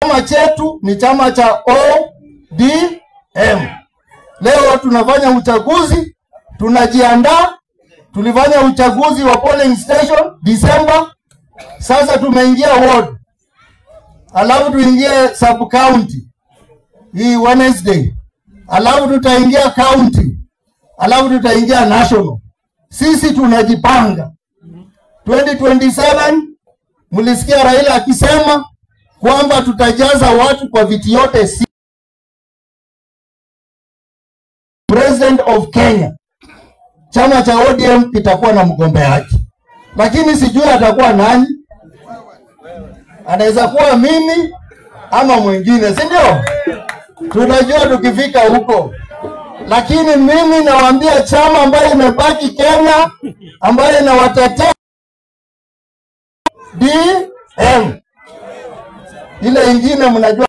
Chama chetu ni chama cha ODM. Leo tunafanya uchaguzi, tunajiandaa. Tulifanya uchaguzi wa polling station December. Sasa tumeingia ward. Alafu tuingie sub county hii Wednesday. Alafu tutaingia county. Alafu tutaingia national. Sisi tunajipanga. 2027 mlisikia Raila akisema kwamba tutajaza watu kwa viti yote President of Kenya. Chama cha ODM kitakuwa na mgombeaji. Lakini sijui atakuwa nani. Anaweza kuwa mimi ama mwingine, si ndio? Tunajua tukifika huko. Lakini mimi nawaambia chama ambayo imebaki Kenya, ambayo inawatetea DM. Ile ingine mnajua